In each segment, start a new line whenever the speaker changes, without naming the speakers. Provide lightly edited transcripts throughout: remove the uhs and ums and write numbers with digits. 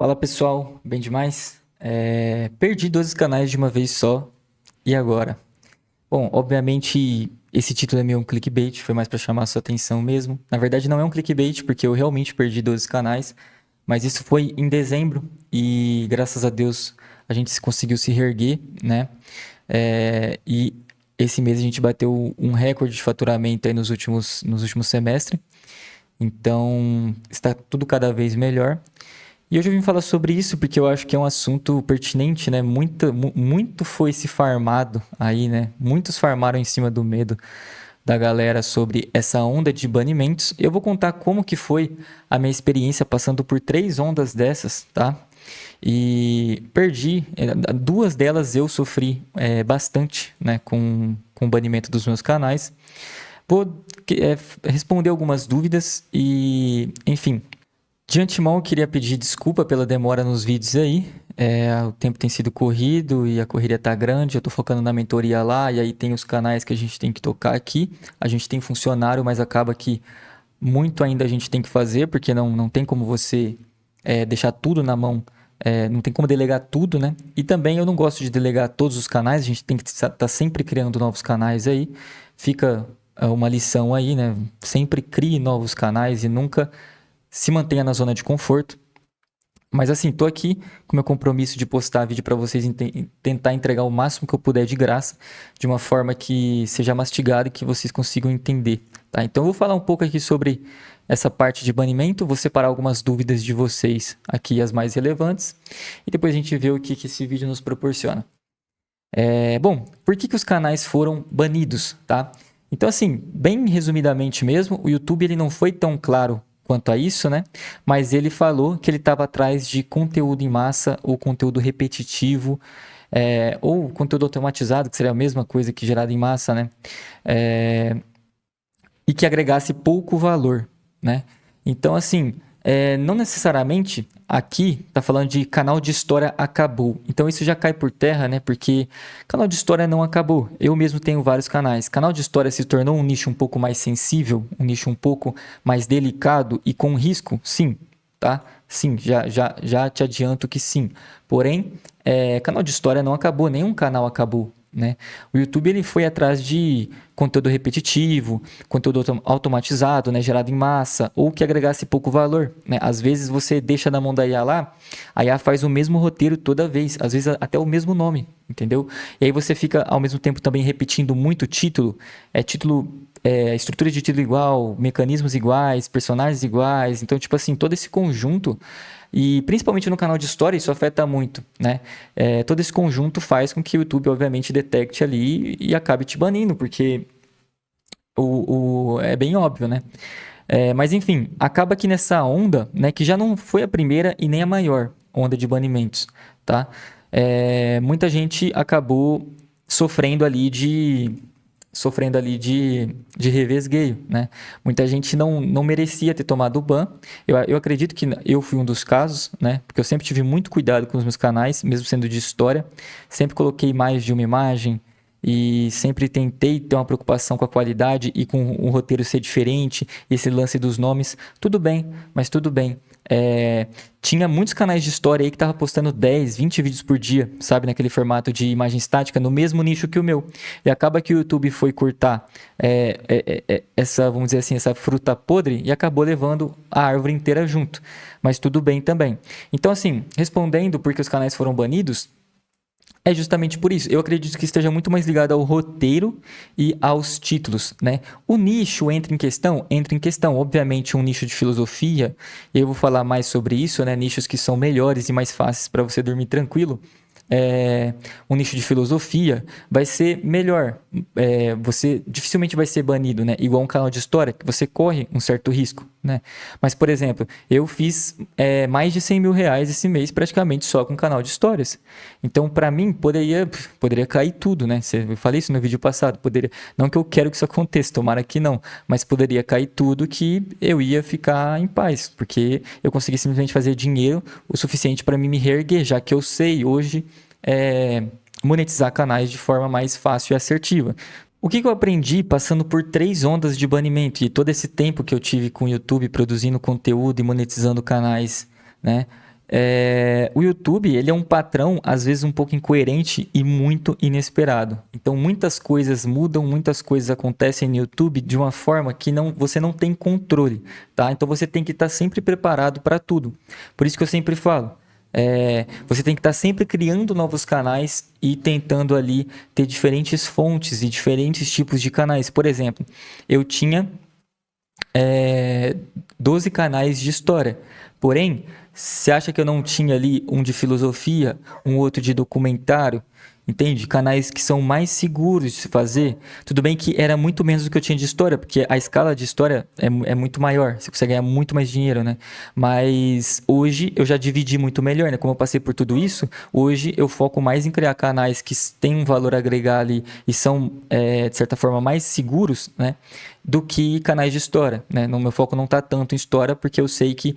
Fala pessoal, bem demais? Perdi 12 canais de uma vez só, e agora? Bom, obviamente esse título é meio um clickbait, foi mais pra chamar a sua atenção mesmo. Na verdade não é um clickbait, porque eu realmente perdi 12 canais, mas isso foi em dezembro e graças a Deus a gente conseguiu se reerguer, né? E esse mês a gente bateu um recorde de faturamento aí nos últimos semestres, então está tudo cada vez melhor. E hoje eu vim falar sobre isso porque eu acho que é um assunto pertinente, né? Muito foi se farmado aí, né? Muitos farmaram em cima do medo da galera sobre essa onda de banimentos. Eu vou contar como que foi a minha experiência passando por 3 ondas dessas, tá? E perdi, duas delas eu sofri bastante, né? Com o banimento dos meus canais. Vou responder algumas dúvidas e, enfim, de antemão, eu queria pedir desculpa pela demora nos vídeos aí. O tempo tem sido corrido e a correria tá grande. Eu tô focando na mentoria lá e aí tem os canais que a gente tem que tocar aqui. A gente tem funcionário, mas acaba que muito ainda a gente tem que fazer, porque não tem como você deixar tudo na mão. Não tem como delegar tudo, né? E também eu não gosto de delegar todos os canais. A gente tem que estar sempre criando novos canais aí. Fica uma lição aí, né? Sempre crie novos canais e nunca se mantenha na zona de conforto. Mas assim, tô aqui com o meu compromisso de postar vídeo para vocês tentar entregar o máximo que eu puder de graça, de uma forma que seja mastigada e que vocês consigam entender, tá? Então eu vou falar um pouco aqui sobre essa parte de banimento, vou separar algumas dúvidas de vocês aqui, as mais relevantes, e depois a gente vê o que esse vídeo nos proporciona. Bom, por que os canais foram banidos, tá? Então, assim, bem resumidamente mesmo, o YouTube ele não foi tão claro quanto a isso, né? Mas ele falou que ele estava atrás de conteúdo em massa ou conteúdo repetitivo, ou conteúdo automatizado, que seria a mesma coisa que gerado em massa, né? E que agregasse pouco valor, né? Então, assim, não necessariamente aqui tá falando de canal de história acabou. Então isso já cai por terra, né? Porque canal de história não acabou. Eu mesmo tenho vários canais. Canal de história se tornou um nicho um pouco mais sensível, um nicho um pouco mais delicado e com risco? Sim, tá? Sim, já te adianto que sim. Porém, canal de história não acabou, nenhum canal acabou, né? O YouTube ele foi atrás de conteúdo repetitivo, conteúdo automatizado, né, gerado em massa, ou que agregasse pouco valor, né? Às vezes você deixa na mão da IA lá, a IA faz o mesmo roteiro toda vez, às vezes até o mesmo nome, entendeu? E aí você fica ao mesmo tempo também repetindo muito estrutura de título igual, mecanismos iguais, personagens iguais, então tipo assim, todo esse conjunto e principalmente no canal de história isso afeta muito, né? Todo esse conjunto faz com que o YouTube, obviamente, detecte ali e acabe te banindo, porque é bem óbvio, né? Mas enfim, acaba que nessa onda, né, que já não foi a primeira e nem a maior onda de banimentos, tá? Muita gente acabou sofrendo ali de revesgueio, né? Muita gente não merecia ter tomado o ban. Eu acredito que eu fui um dos casos, né? Porque eu sempre tive muito cuidado com os meus canais, mesmo sendo de história. Sempre coloquei mais de uma imagem e sempre tentei ter uma preocupação com a qualidade e com o roteiro ser diferente, esse lance dos nomes. Tudo bem, mas tudo bem. Tinha muitos canais de história aí que estavam postando 10, 20 vídeos por dia, sabe? Naquele formato de imagem estática, no mesmo nicho que o meu. E acaba que o YouTube foi cortar essa, vamos dizer assim, essa fruta podre e acabou levando a árvore inteira junto. Mas tudo bem também. Então, assim, respondendo por que os canais foram banidos, é justamente por isso. Eu acredito que esteja muito mais ligado ao roteiro e aos títulos, né? O nicho entra em questão? Entra em questão. Obviamente, um nicho de filosofia, eu vou falar mais sobre isso, né? Nichos que são melhores e mais fáceis para você dormir tranquilo. Um nicho de filosofia vai ser melhor. Você dificilmente vai ser banido, né? Igual um canal de história, que você corre um certo risco, né? Mas, por exemplo, eu fiz mais de 100 mil reais esse mês praticamente só com um canal de histórias. Então, para mim, poderia cair tudo, né? Eu falei isso no vídeo passado. Não que eu quero que isso aconteça, tomara que não. Mas poderia cair tudo que eu ia ficar em paz. Porque eu consegui simplesmente fazer dinheiro o suficiente para mim me reerguer, já que eu sei hoje monetizar canais de forma mais fácil e assertiva. O que eu aprendi passando por 3 ondas de banimento e todo esse tempo que eu tive com o YouTube produzindo conteúdo e monetizando canais, né? O YouTube, ele é um patrão, às vezes um pouco incoerente e muito inesperado. Então, muitas coisas mudam, muitas coisas acontecem no YouTube de uma forma que você não tem controle, tá? Então, você tem que estar sempre preparado para tudo. Por isso que eu sempre falo, você tem que estar sempre criando novos canais e tentando ali ter diferentes fontes e diferentes tipos de canais. Por exemplo, eu tinha 12 canais de história. Porém, você acha que eu não tinha ali um de filosofia, um outro de documentário? Entende? Canais que são mais seguros de se fazer. Tudo bem que era muito menos do que eu tinha de história, porque a escala de história é muito maior. Você consegue ganhar muito mais dinheiro, né? Mas hoje eu já dividi muito melhor, né? Como eu passei por tudo isso, hoje eu foco mais em criar canais que têm um valor a agregar ali e são, de certa forma, mais seguros, né? Do que canais de história, né? No meu foco não está tanto em história, porque eu sei que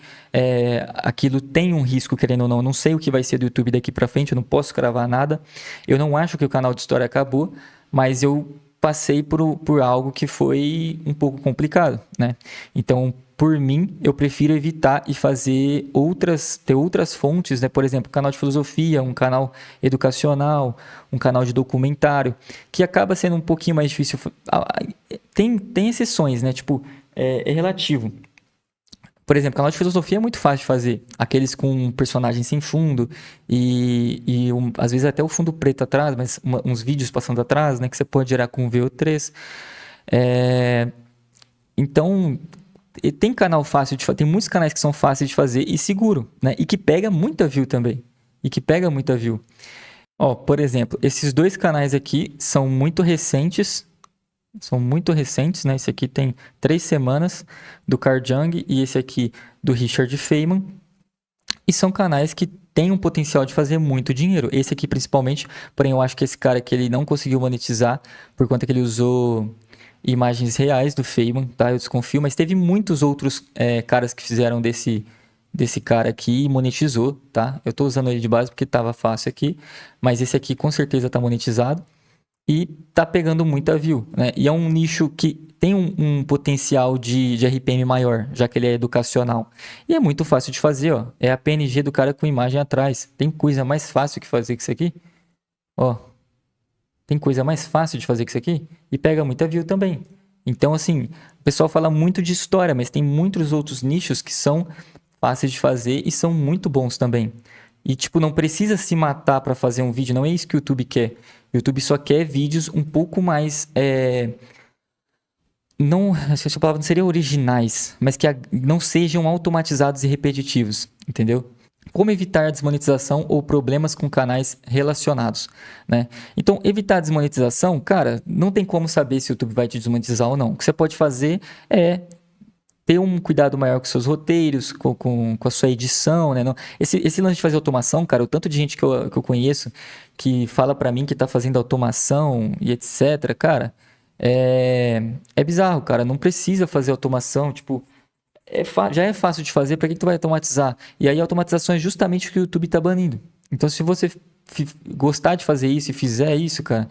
aquilo tem um risco, querendo ou não. Eu não sei o que vai ser do YouTube daqui para frente, eu não posso cravar nada. Eu não acho que o canal de história acabou, mas eu passei por algo que foi um pouco complicado, né? Então, por mim, eu prefiro evitar e ter outras fontes, né? Por exemplo, um canal de filosofia, um canal educacional, um canal de documentário, que acaba sendo um pouquinho mais difícil. Tem exceções, né? Tipo, é relativo. Por exemplo, canal de filosofia é muito fácil de fazer. Aqueles com personagens sem fundo às vezes até o fundo preto atrás, mas uns vídeos passando atrás, né? Que você pode gerar com o VO3. Então, tem canal fácil de fazer. Tem muitos canais que são fáceis de fazer e seguro, né? E que pega muita view também. Ó, por exemplo, esses dois canais aqui são muito recentes. São muito recentes, né? Esse aqui tem 3 semanas do Carl Jung e esse aqui do Richard Feynman. E são canais que têm um potencial de fazer muito dinheiro. Esse aqui principalmente, porém eu acho que esse cara aqui ele não conseguiu monetizar por conta que ele usou imagens reais do Feynman, tá? Eu desconfio, mas teve muitos outros caras que fizeram desse cara aqui e monetizou, tá? Eu tô usando ele de base porque tava fácil aqui, mas esse aqui com certeza tá monetizado. E tá pegando muita view, né? E é um nicho que tem um potencial de RPM maior, já que ele é educacional. E é muito fácil de fazer, ó. É a PNG do cara com imagem atrás. Tem coisa mais fácil que fazer que isso aqui? Ó, tem coisa mais fácil de fazer que isso aqui? E pega muita view também. Então, assim, o pessoal fala muito de história, mas tem muitos outros nichos que são fáceis de fazer e são muito bons também. E, tipo, não precisa se matar para fazer um vídeo, não é isso que o YouTube quer. O YouTube só quer vídeos um pouco mais. Não, essa palavra não seria originais, mas que não sejam automatizados e repetitivos, entendeu? Como evitar a desmonetização ou problemas com canais relacionados, né? Então, evitar a desmonetização, cara, não tem como saber se o YouTube vai te desmonetizar ou não. O que você pode fazer é ter um cuidado maior com seus roteiros, com a sua edição, né? Esse lance de fazer automação, cara, o tanto de gente que eu conheço que fala pra mim que tá fazendo automação e etc, cara, é bizarro, cara. Não precisa fazer automação, tipo, já é fácil de fazer, pra que tu vai automatizar? E aí a automatização é justamente o que o YouTube tá banindo. Então, se você gostar de fazer isso e fizer isso, cara,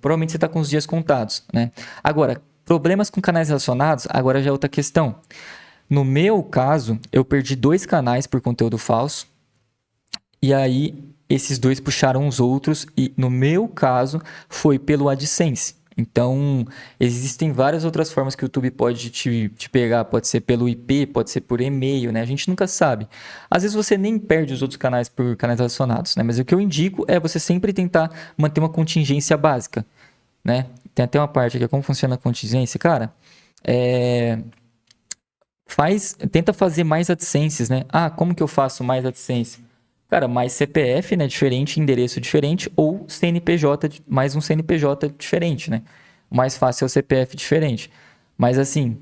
provavelmente você tá com os dias contados, né? Agora, problemas com canais relacionados, agora já é outra questão. No meu caso, eu perdi 2 canais por conteúdo falso. E aí, esses 2 puxaram os outros. E no meu caso, foi pelo AdSense. Então, existem várias outras formas que o YouTube pode te pegar. Pode ser pelo IP, pode ser por e-mail, né? A gente nunca sabe. Às vezes você nem perde os outros canais por canais relacionados, né? Mas o que eu indico é você sempre tentar manter uma contingência básica, né? Tem até uma parte aqui, como funciona a contingência, cara. Tenta fazer mais AdSenses, né? Ah, como que eu faço mais AdSense? Cara, mais CPF, né? Diferente, endereço diferente, ou CNPJ, mais um CNPJ diferente, né? O mais fácil é o CPF diferente. Mas assim,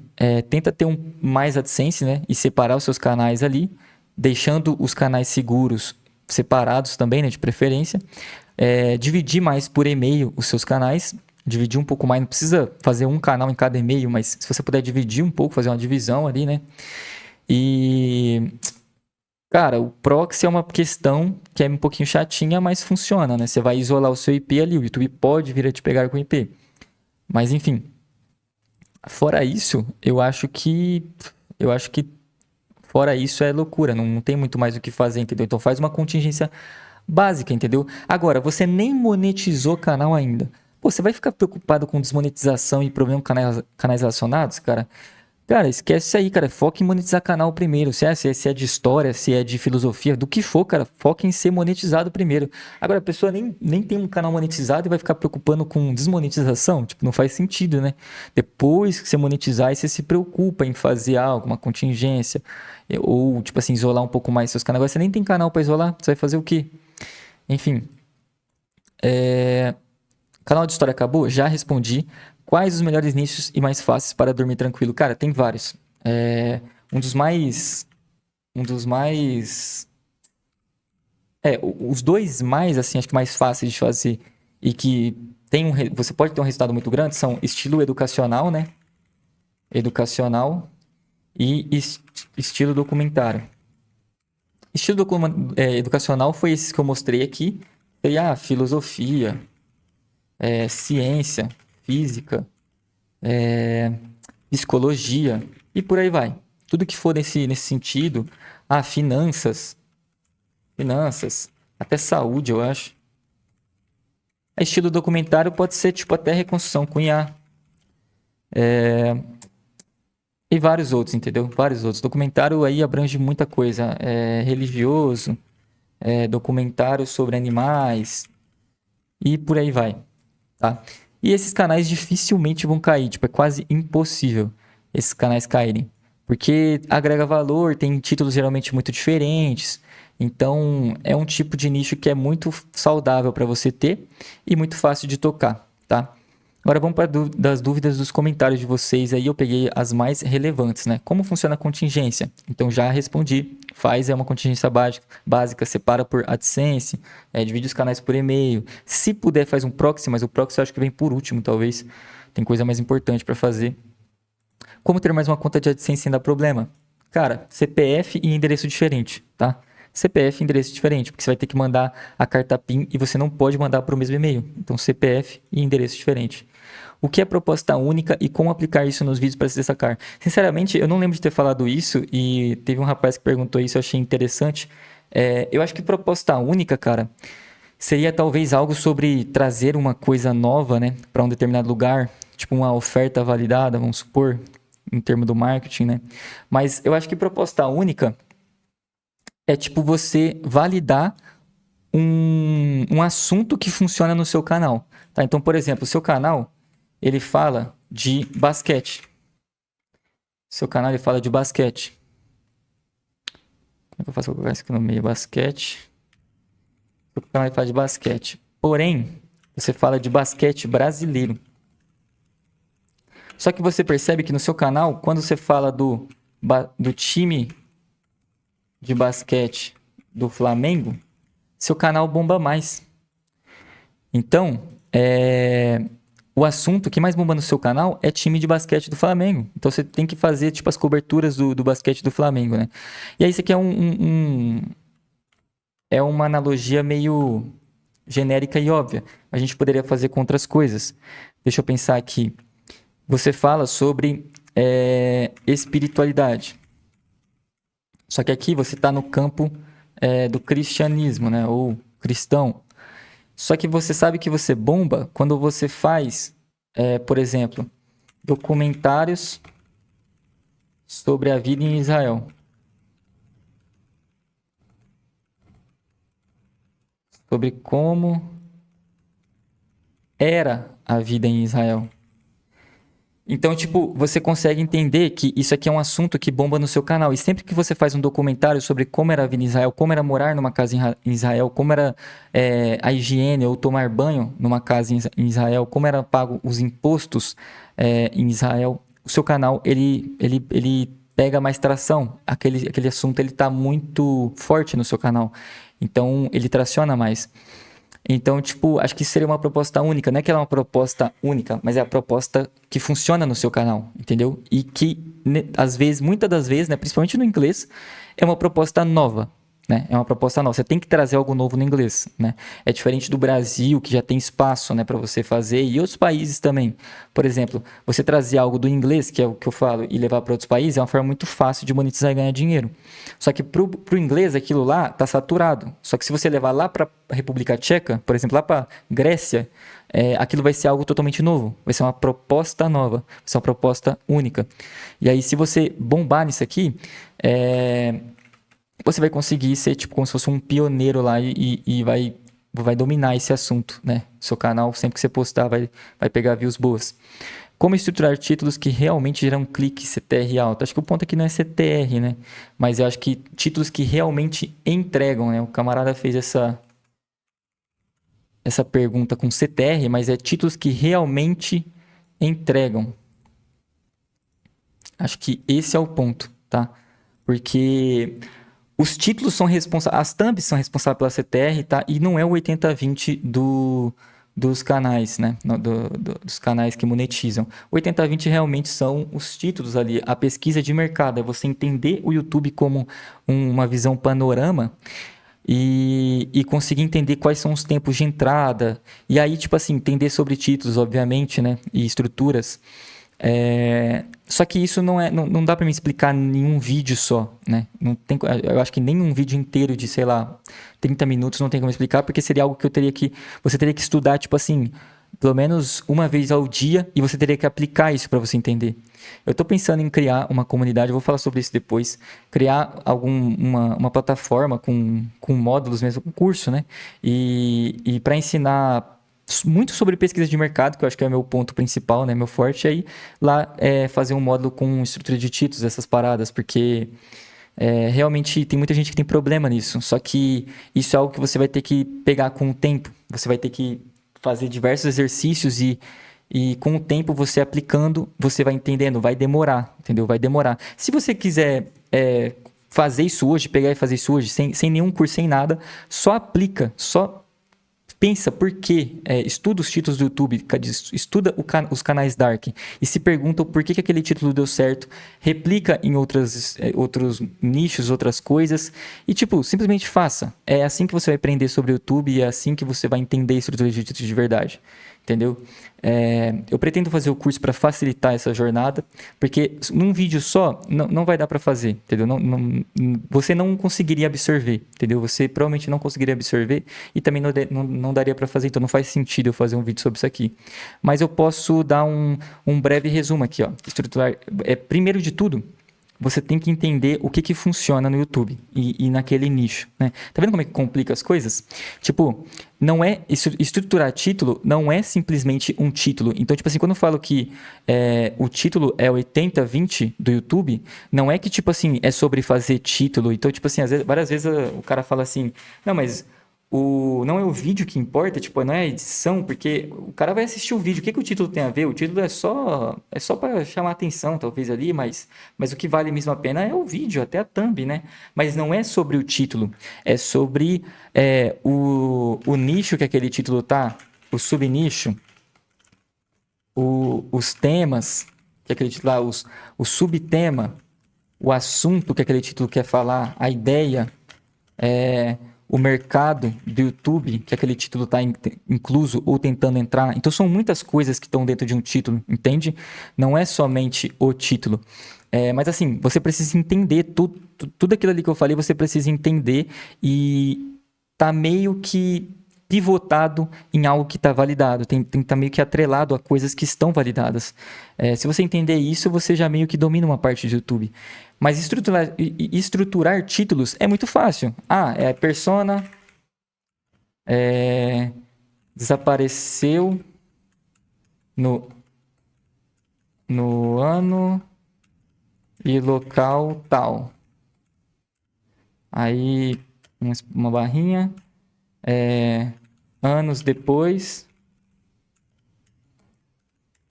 tenta ter mais AdSense, né? E separar os seus canais ali, deixando os canais seguros separados também, né? De preferência. Dividir mais por e-mail os seus canais, dividir um pouco mais, não precisa fazer um canal em cada e-mail, mas se você puder dividir um pouco, fazer uma divisão ali, né? E, cara, o proxy é uma questão que é um pouquinho chatinha, mas funciona, né? Você vai isolar o seu IP ali, o YouTube pode vir a te pegar com o IP. Mas, enfim, fora isso, eu acho que Fora isso é loucura, não tem muito mais o que fazer, entendeu? Então faz uma contingência básica, entendeu? Agora, você nem monetizou o canal ainda. Pô, você vai ficar preocupado com desmonetização e problema com canais relacionados, cara? Cara, esquece isso aí, cara. Foca em monetizar canal primeiro. Se é de história, se é de filosofia, do que for, cara, foca em ser monetizado primeiro. Agora, a pessoa nem tem um canal monetizado e vai ficar preocupando com desmonetização? Tipo, não faz sentido, né? Depois que você monetizar, aí você se preocupa em fazer algo, uma contingência, ou, tipo assim, isolar um pouco mais seus canais. Agora, você nem tem canal pra isolar, você vai fazer o quê? Enfim, canal de história acabou? Já respondi. Quais os melhores nichos e mais fáceis para dormir tranquilo? Cara, tem vários. É, um dos mais. Um dos mais. Os dois mais, assim, acho que mais fáceis de fazer e que você pode ter um resultado muito grande são estilo educacional, né? Educacional e estilo documentário. Estilo educacional foi esses que eu mostrei aqui. Seria filosofia, ciência, física, psicologia e por aí vai. Tudo que for nesse sentido. Finanças, até saúde, eu acho. Estilo documentário pode ser tipo até reconstrução com IA. E vários outros, entendeu? Vários outros. Documentário aí abrange muita coisa. Religioso, documentário sobre animais e por aí vai, tá? E esses canais dificilmente vão cair, tipo, é quase impossível esses canais caírem. Porque agrega valor, tem títulos geralmente muito diferentes. Então, é um tipo de nicho que é muito saudável para você ter e muito fácil de tocar, tá? Agora vamos para das dúvidas dos comentários de vocês aí. Eu peguei as mais relevantes, né? Como funciona a contingência? Então já respondi. Faz uma contingência básica, separa por AdSense, divide os canais por e-mail. Se puder, faz um proxy, mas o proxy eu acho que vem por último, talvez. Tem coisa mais importante para fazer. Como ter mais uma conta de AdSense sem dar problema? Cara, CPF e endereço diferente, tá? CPF e endereço diferente, porque você vai ter que mandar a carta PIN e você não pode mandar para o mesmo e-mail. Então, CPF e endereço diferente. O que é proposta única e como aplicar isso nos vídeos para se destacar? Sinceramente, eu não lembro de ter falado isso e teve um rapaz que perguntou isso, eu achei interessante. Eu acho que proposta única, cara, seria talvez algo sobre trazer uma coisa nova, né, para um determinado lugar, tipo uma oferta validada, vamos supor, em termos do marketing, né? Mas eu acho que proposta única é tipo você validar um assunto que funciona no seu canal, tá? Então, por exemplo, o seu canal, ele fala de basquete. Seu canal, ele fala de basquete. Como é que eu faço pra colocar isso aqui no meio? Basquete. Seu canal, ele fala de basquete. Porém, você fala de basquete brasileiro. Só que você percebe que no seu canal, quando você fala do time de basquete do Flamengo, seu canal bomba mais. Então, o assunto que mais bomba no seu canal é time de basquete do Flamengo. Então, você tem que fazer, tipo, as coberturas do basquete do Flamengo, né? E aí, isso aqui é uma analogia meio genérica e óbvia. A gente poderia fazer com outras coisas. Deixa eu pensar aqui. Você fala sobre espiritualidade. Só que aqui você está no campo do cristianismo, né? Ou cristão. Só que você sabe que você bomba quando você faz, por exemplo, documentários sobre a vida em Israel. Sobre como era a vida em Israel. Então, tipo, você consegue entender que isso aqui é um assunto que bomba no seu canal. E sempre que você faz um documentário sobre como era a vida em Israel, como era morar numa casa em Israel, como era a higiene ou tomar banho numa casa em Israel, como era pago os impostos em Israel, o seu canal, ele pega mais tração. Aquele assunto, ele tá muito forte no seu canal. Então, ele traciona mais. Então, tipo, acho que isso seria uma proposta única. Não é que ela é uma proposta única, mas é a proposta que funciona no seu canal, entendeu? E que, às vezes, muitas das vezes, né, principalmente no inglês, é uma proposta nova. né? É uma proposta nova. Você tem que trazer algo novo no inglês, né? É diferente do Brasil, que já tem espaço, né, para você fazer, e outros países também. Por exemplo, você trazer algo do inglês, que é o que eu falo, e levar para outros países, é uma forma muito fácil de monetizar e ganhar dinheiro. Só que pro inglês, aquilo lá tá saturado. Só que se você levar lá para República Tcheca, por exemplo, lá para Grécia, aquilo vai ser algo totalmente novo. Vai ser uma proposta nova. Vai ser uma proposta única. E aí, se você bombar nisso aqui, você vai conseguir ser tipo como se fosse um pioneiro lá e vai dominar esse assunto, né? Seu canal, sempre que você postar, vai pegar views boas. Como estruturar títulos que realmente geram clique, CTR alto? Acho que o ponto aqui não é CTR, né? Mas eu acho que títulos que realmente entregam, né? O camarada fez essa pergunta com CTR, mas é títulos que realmente entregam. Acho que esse é o ponto, tá? Porque os títulos são responsáveis, as thumbs são responsáveis pela CTR, tá? E não é o 80/20 dos canais, né? Dos canais que monetizam. O 80/20 realmente são os títulos ali, a pesquisa de mercado, é você entender o YouTube como uma visão panorama e conseguir entender quais são os tempos de entrada. E aí, tipo assim, entender sobre títulos, obviamente, né? E estruturas. Só que isso não dá para me explicar em nenhum vídeo só, né? Não tem, eu acho que nem um vídeo inteiro de, sei lá, 30 minutos não tem como explicar, porque seria algo que você teria que estudar, tipo assim, pelo menos uma vez ao dia, e você teria que aplicar isso para você entender. Eu estou pensando em criar uma comunidade, eu vou falar sobre isso depois, criar uma plataforma com módulos mesmo, um curso, né? E para ensinar muito sobre pesquisa de mercado, que eu acho que é o meu ponto principal, né, meu forte, aí lá fazer um módulo com estrutura de títulos, essas paradas, porque realmente tem muita gente que tem problema nisso, só que isso é algo que você vai ter que pegar com o tempo, você vai ter que fazer diversos exercícios e com o tempo você aplicando, você vai entendendo, vai demorar, entendeu? Vai demorar. Se você quiser fazer isso hoje, pegar e fazer isso hoje, sem nenhum curso, sem nada, só aplica, só pensa por quê, estuda os títulos do YouTube, estuda os canais Dark e se pergunta por que aquele título deu certo, replica em outros nichos, outras coisas e tipo, simplesmente faça. É assim que você vai aprender sobre o YouTube e é assim que você vai entender estrutura de títulos de verdade. Entendeu? Eu pretendo fazer o curso para facilitar essa jornada, porque num vídeo só não vai dar para fazer, entendeu? Você não conseguiria absorver, entendeu? Você provavelmente não conseguiria absorver e também não daria para fazer, então não faz sentido eu fazer um vídeo sobre isso aqui. Mas eu posso dar um breve resumo aqui, ó. Estruturar, primeiro de tudo, você tem que entender o que funciona no YouTube e naquele nicho, né? Tá vendo como é que complica as coisas? Tipo, não é estruturar título não é simplesmente um título. Então, tipo assim, quando eu falo que o título é 80/20 do YouTube, não é que, tipo assim, é sobre fazer título. Então, tipo assim, várias vezes o cara fala assim, não, mas não é o vídeo que importa, tipo, não é a edição, porque o cara vai assistir o vídeo. O que o título tem a ver? O título é só para chamar atenção, talvez ali, mas o que vale mesmo a pena é o vídeo, até a thumb, né? Mas não é sobre o título, é sobre o nicho que aquele título tá, o subnicho, os temas que aquele título lá, o subtema, o assunto que aquele título quer falar, a ideia, o mercado do YouTube, que aquele título está incluso ou tentando entrar. Então, são muitas coisas que estão dentro de um título, entende? Não é somente o título. Mas, assim, você precisa entender tudo aquilo ali que eu falei, você precisa entender e tá meio que pivotado em algo que está validado, tem que estar meio que atrelado a coisas que estão validadas. Se você entender isso, você já meio que domina uma parte do YouTube. Mas estruturar títulos é muito fácil. Persona desapareceu no ano e local tal. Aí uma barrinha. Anos depois,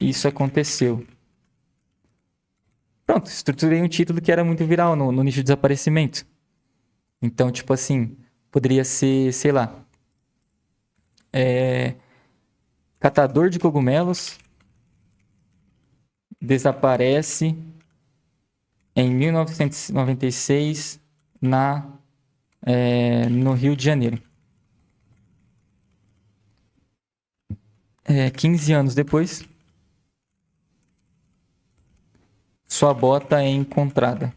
isso aconteceu. Pronto, estruturei um título que era muito viral no nicho de desaparecimento. Então, tipo assim, poderia ser, sei lá, catador de cogumelos desaparece em 1996 na no Rio de Janeiro. 15 anos depois, sua bota é encontrada.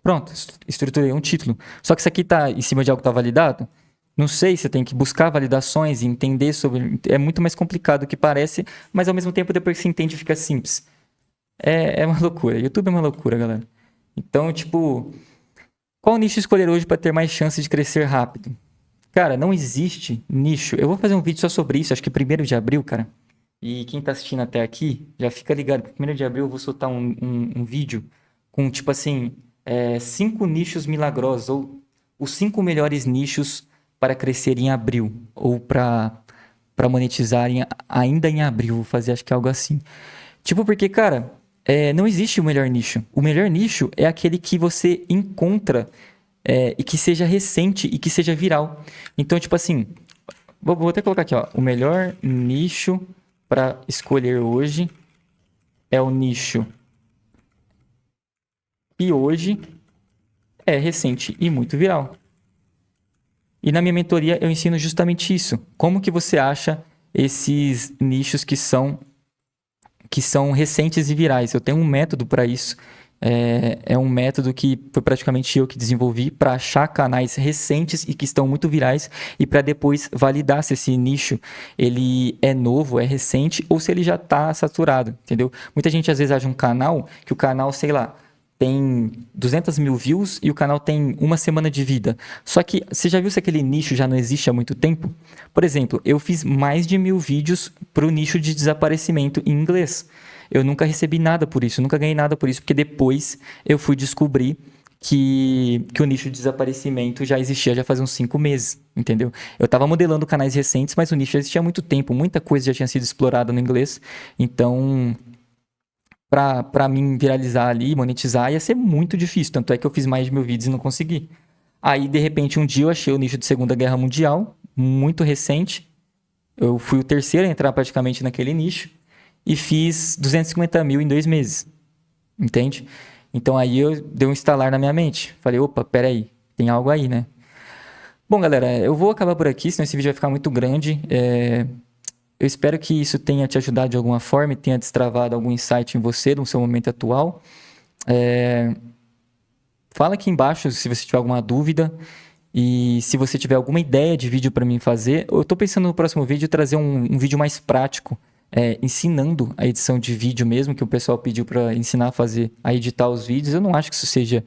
Pronto, estruturei um título. Só que isso aqui tá em cima de algo que tá validado? Não sei, você tem que buscar validações e entender sobre. É muito mais complicado do que parece, mas ao mesmo tempo, depois que você entende, fica simples. É uma loucura. YouTube é uma loucura, galera. Então, tipo, qual nicho escolher hoje para ter mais chance de crescer rápido? Cara, não existe nicho. Eu vou fazer um vídeo só sobre isso, acho que 1º de abril, cara. E quem tá assistindo até aqui, já fica ligado. 1º de abril eu vou soltar um vídeo com, tipo assim, 5 nichos milagrosos, ou os 5 melhores nichos para crescer em abril, ou para monetizar ainda em abril. Vou fazer, acho que algo assim. Tipo, porque, cara, não existe o melhor nicho. O melhor nicho é aquele que você encontra e que seja recente e que seja viral. Então, tipo assim, vou até colocar aqui, ó. O melhor nicho para escolher hoje é o nicho que hoje é recente e muito viral. E na minha mentoria eu ensino justamente isso. Como que você acha esses nichos que são recentes e virais? Eu tenho um método para isso. É um método que foi praticamente eu que desenvolvi para achar canais recentes e que estão muito virais e para depois validar se esse nicho ele é novo, é recente ou se ele já está saturado, entendeu? Muita gente às vezes acha um canal que o canal, sei lá, tem 200 mil views e o canal tem uma semana de vida. Só que você já viu se aquele nicho já não existe há muito tempo? Por exemplo, eu fiz mais de 1000 vídeos para o nicho de desaparecimento em inglês. Eu nunca recebi nada por isso, nunca ganhei nada por isso, porque depois eu fui descobrir que o nicho de desaparecimento já existia já faz uns 5 meses, entendeu? Eu estava modelando canais recentes, mas o nicho já existia há muito tempo, muita coisa já tinha sido explorada no inglês, então para mim viralizar ali, monetizar, ia ser muito difícil. Tanto é que eu fiz mais de 1000 vídeos e não consegui. Aí, de repente, um dia eu achei o nicho de Segunda Guerra Mundial, muito recente. Eu fui o terceiro a entrar praticamente naquele nicho e fiz 250 mil em 2 meses. Entende? Então aí eu dei um estalar na minha mente. Falei, opa, peraí, tem algo aí, né? Bom, galera, eu vou acabar por aqui, senão esse vídeo vai ficar muito grande. Eu espero que isso tenha te ajudado de alguma forma e tenha destravado algum insight em você no seu momento atual. Fala aqui embaixo se você tiver alguma dúvida e se você tiver alguma ideia de vídeo para mim fazer. Eu estou pensando no próximo vídeo trazer um vídeo mais prático, ensinando a edição de vídeo mesmo, que o pessoal pediu para ensinar a editar os vídeos. Eu não acho que isso seja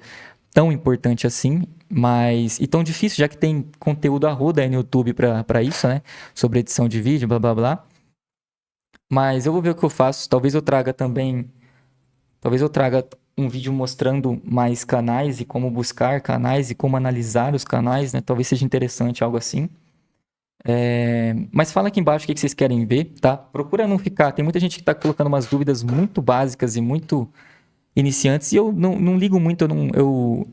tão importante assim, mas e tão difícil, já que tem conteúdo a roda aí no YouTube para isso, né? Sobre edição de vídeo, blá blá blá. Mas eu vou ver o que eu faço. Talvez eu traga um vídeo mostrando mais canais e como buscar canais e como analisar os canais, né? Talvez seja interessante algo assim. Mas fala aqui embaixo o que vocês querem ver, tá? Procura não ficar. Tem muita gente que está colocando umas dúvidas muito básicas e muito iniciantes, e eu não ligo muito, eu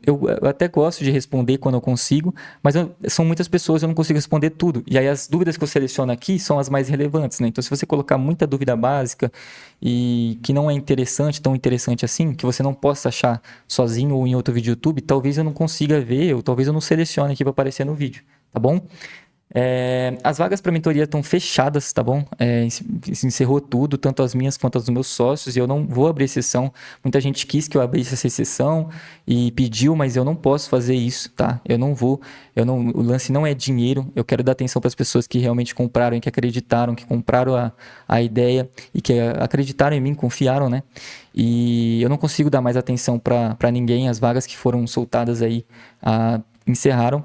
até gosto de responder quando eu consigo, mas são muitas pessoas, eu não consigo responder tudo. E aí as dúvidas que eu seleciono aqui são as mais relevantes, né? Então, se você colocar muita dúvida básica e que não é interessante, tão interessante assim, que você não possa achar sozinho ou em outro vídeo do YouTube, talvez eu não consiga ver, ou talvez eu não selecione aqui para aparecer no vídeo, tá bom? As vagas para mentoria estão fechadas, tá bom? Se encerrou tudo, tanto as minhas quanto as dos meus sócios, e eu não vou abrir exceção. Muita gente quis que eu abrisse essa exceção e pediu, mas eu não posso fazer isso, tá? Eu não vou, o lance não é dinheiro, eu quero dar atenção para as pessoas que realmente compraram, que acreditaram, que compraram a ideia e que acreditaram em mim, confiaram, né? E eu não consigo dar mais atenção para ninguém, as vagas que foram soltadas aí encerraram.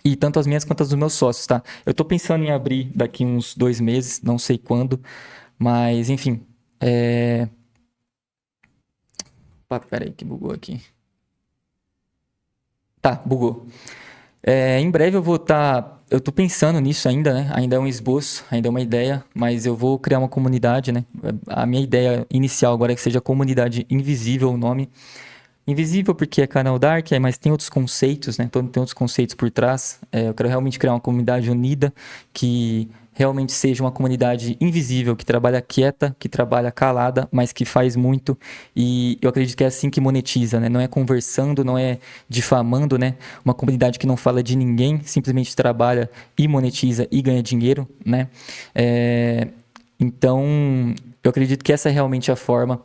E tanto as minhas quanto as dos meus sócios, tá? Eu tô pensando em abrir daqui uns 2 meses, não sei quando, mas enfim. Pera aí que bugou aqui. Tá, bugou. Em breve eu vou estar. Eu tô pensando nisso ainda, né? Ainda é um esboço, ainda é uma ideia, mas eu vou criar uma comunidade, né? A minha ideia inicial agora é que seja Comunidade Invisível o nome. Invisível porque é canal Dark, mas tem outros conceitos, né? Tem outros conceitos por trás. Eu quero realmente criar uma comunidade unida que realmente seja uma comunidade invisível, que trabalha quieta, que trabalha calada, mas que faz muito. E eu acredito que é assim que monetiza, né? Não é conversando, não é difamando, né? Uma comunidade que não fala de ninguém, simplesmente trabalha e monetiza e ganha dinheiro, né? Então, eu acredito que essa é realmente a forma,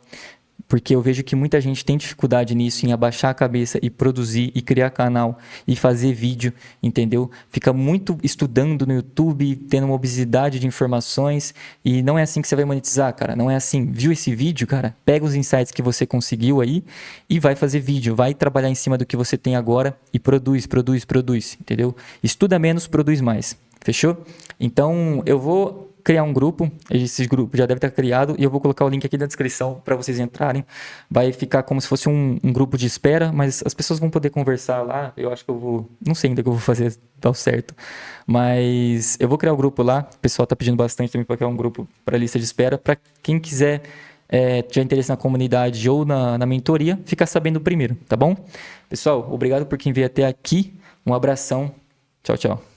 porque eu vejo que muita gente tem dificuldade nisso, em abaixar a cabeça e produzir, e criar canal, e fazer vídeo, entendeu? Fica muito estudando no YouTube, tendo uma obesidade de informações, e não é assim que você vai monetizar, cara. Não é assim. Viu esse vídeo, cara? Pega os insights que você conseguiu aí e vai fazer vídeo. Vai trabalhar em cima do que você tem agora e produz, entendeu? Estuda menos, produz mais. Fechou? Então, eu vou criar um grupo, esse grupo já deve estar criado, e eu vou colocar o link aqui na descrição para vocês entrarem. Vai ficar como se fosse um grupo de espera, mas as pessoas vão poder conversar lá. Eu acho que eu vou, não sei ainda o que eu vou fazer dar certo, mas eu vou criar o grupo lá. O pessoal está pedindo bastante também para criar um grupo para lista de espera, para quem quiser tiver interesse na comunidade ou na mentoria, ficar sabendo primeiro, tá bom? Pessoal, obrigado por quem veio até aqui, um abração, tchau, tchau.